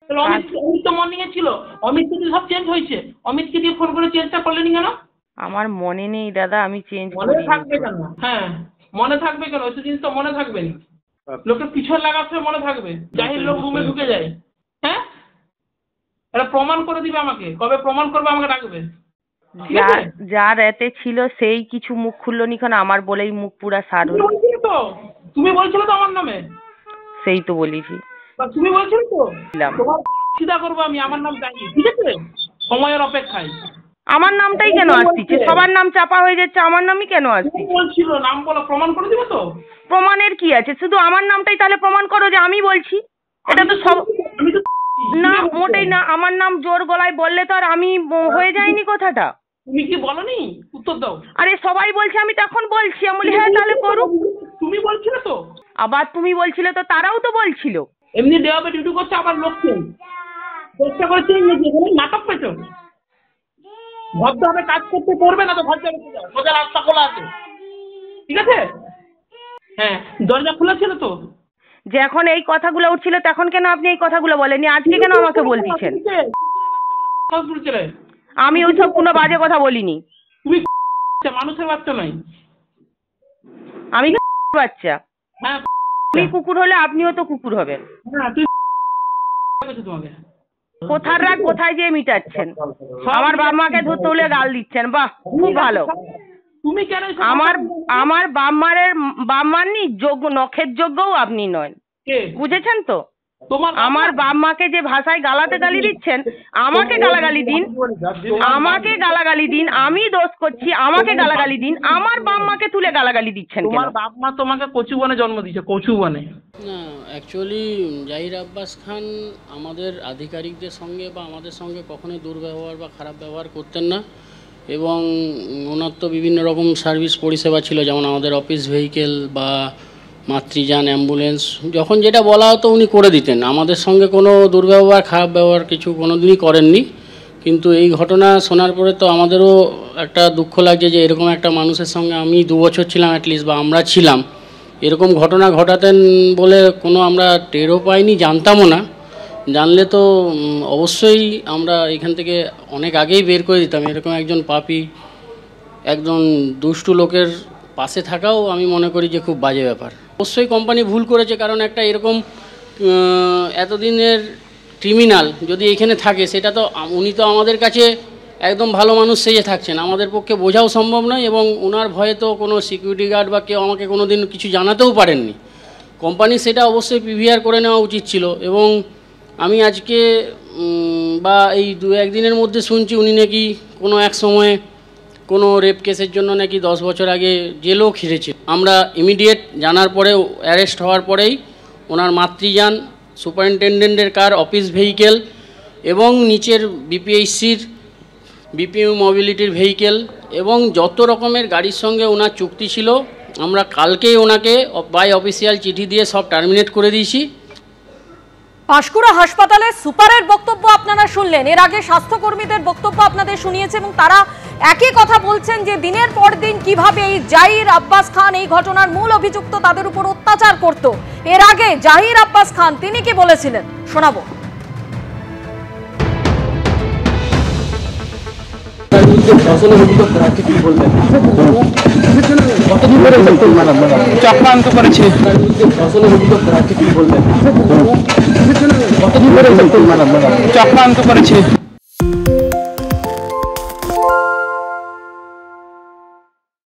তাহলে অমিত তো মর্নিং এ ছিল, অমিতকে দিয়ে সব চেঞ্জ হয়েছে, অমিতকে দিয়ে ফোন করে চেঞ্জটা করলেনি কেন? আমার মনে নেই দাদা, আমি চেঞ্জ মনে করিনি। থাকবে কেন? হ্যাঁ মনে থাকবে কেন? ওই জিনিস তো মনে থাকবে না। লোকের পিছন লাগাতে মনে থাকবে, জাহির লোক রুমে ঢুকে যায়। হ্যাঁ এটা প্রমাণ করে দিবে আমাকে, কবে প্রমাণ করবে আমাকে ডাকবে। যার এতে ছিল সেই কিছু মুখ খুললো নি কেন? আমার বলেই মুখ পুরা সার হলো। তুমি বলছিলে তো আমার নামে। সেই তো বলেছি। তুমি বলছিলে তো তোমার সিধা করবো আমি, আমার নাম জানি, ঠিক আছে? সময়ের অপেক্ষায়। আমার নামটাই কেন আসছে? সবার নাম চাপা হয়ে যাচ্ছে, আমার নামই কেন আসছে? বলছিল নাম বলো, প্রমাণ করে দিবে তো। প্রমাণের কি আছে? শুধু আমার নামটাই তাহলে প্রমাণ করো যে আমি বলছি। এটা তো সব না, মোটেই না। আমার নাম জোর গলায় বললে তো আর আমি হয়ে যায়নি কথাটা। তুমি কি বলনি? উত্তর দাও। আরে সবাই বলছে, আমি তখন বলছি, আমি বলি হ্যাঁ তাহলে করুক। তুমি বলছিলে তো। আবার তুমি বলছিলে তো, তারাও তো বলছিল। এমনি ডে অফে ডিউটি করছে, আবার লোক চেঞ্জ চেষ্টা করে চেঞ্জ এখানে নাটক পেছো। ভদ্রভাবে কাজ করতে করবে না তো ঘর যাবে, সোজা রাস্তা খোলা আছে, ঠিক আছে? হ্যাঁ দরজা খোলা ছিল তো। যে এখন এই কথাগুলো উঠছিল তখন কেন আপনি এই কথাগুলো বলেননি? আজকে কেন আমাকে বলতেছেন? আমি ওইসব কোনো বাজে কথা বলিনি। তুমি মানুষের বাচ্চা নয়। আমি বাচ্চা? হ্যাঁ তুমি কুকুর হলে আপনিও তো কুকুর হবেন। হ্যাঁ তুই তোমাকে কোথার রাগ কোথায় যেয়ে মিটাচ্ছেন? আমার বাবা মাকে ধরতে হলে গাল দিচ্ছেন, বাহ খুব ভালো। তুমি কেন আমার বাম্মারনি যোগ্য, নখের যোগ্যও আপনি নয়, বুঝেছেন তো? আমার বাম্মাকে যে ভাষায় গালি দিচ্ছেন, আমাকে গালাগালি দিন, আমাকে গালাগালি দিন, আমি দোষ করছি, আমাকে গালাগালি দিন, আমার বাম্মাকে তুলে গালাগালি দিচ্ছেন কেন? তোমার বাপ মা তোমাকে কচুবনে জন্ম দিয়েছে, কচুবনে। না অ্যাকচুয়ালি জাহির আব্বাস খান আমাদের আধিকারিকদের সঙ্গে বা আমাদের সঙ্গে কখনোই দুর্ব্যবহার বা খারাপ ব্যবহার করতেন না, এবং ওনার তো বিভিন্ন রকম সার্ভিস পরিষেবা ছিল, যেমন আমাদের অফিস ভেহিকেল বা মাতৃযান, অ্যাম্বুলেন্স, যখন যেটা বলা হতো উনি করে দিতেন। আমাদের সঙ্গে কোনো দুর্ব্যবহার খারাপ ব্যবহার কিছু কোনো দিনই করেননি। কিন্তু এই ঘটনা শোনার পরে তো আমাদেরও একটা দুঃখ লাগছে যে এরকম একটা মানুষের সঙ্গে আমি 2 বছর ছিলাম অ্যাটলিস্ট, বা আমরা ছিলাম, এরকম ঘটনা ঘটাতেন বলে কোনো আমরা টেরও পাইনি, জানতামও না। জানলে তো অবশ্যই আমরা এখান থেকে অনেক আগেই বের করে দিতাম। এরকম একজন পাপী, একজন দুষ্টু লোকের পাশে থাকাও আমি মনে করি যে খুব বাজে ব্যাপার। অবশ্যই কোম্পানি ভুল করেছে, কারণ একটা এরকম এতদিনের ক্রিমিনাল যদি এখানে থাকে, সেটা তো উনি তো আমাদের কাছে একদম ভালো মানুষ সেজে থাকছেন, আমাদের পক্ষে বোঝাও সম্ভব নয়, এবং ওনার ভয়ে তো কোনো সিকিউরিটি গার্ড বা কেউ আমাকে কোনো দিন কিছু জানাতেও পারেননি। কোম্পানি সেটা অবশ্যই পিভিআর করে নেওয়া উচিত ছিল। এবং আমি আজকে বা এই 2-1 দিনের মধ্যে শুনছি উনি নাকি কোনো এক সময় কোনো রেপ কেসের জন্য নাকি 10 বছর আগে জেলও খেটেছে। আমরা ইমিডিয়েট জানার পরে, অ্যারেস্ট হওয়ার পরেই ওনার মাতৃযান, সুপারিনটেন্ডেন্টের কার, অফিস ভেহিকেল এবং নিচের বিপিএইচসির বিপিএম মোবিলিটির ভেহিকেল এবং যত রকমের গাড়ির সঙ্গে ওনার চুক্তি ছিল, আমরা কালকেই ওনাকে বাই অফিসিয়াল চিঠি দিয়ে সব টার্মিনেট করে দিয়েছি। পাঁশকুড়া হাসপাতালে সুপারের বক্তব্য আপনারা শুনলেন। এর আগে স্বাস্থ্যকর্মীদের বক্তব্য আপনাদের শুনিয়েছে এবং তারা একই কথা বলছেন যে দিনের পর দিন কিভাবে এই জাহির আব্বাস খান, এই ঘটনার মূল অভিযুক্ত, তাদের উপর অত্যাচার করত। এর আগে জাহির আব্বাস খান তিনি কি বলেছিলেন শোনাবো। চক্রান্ত করেছে, চক্রান্ত করেছে।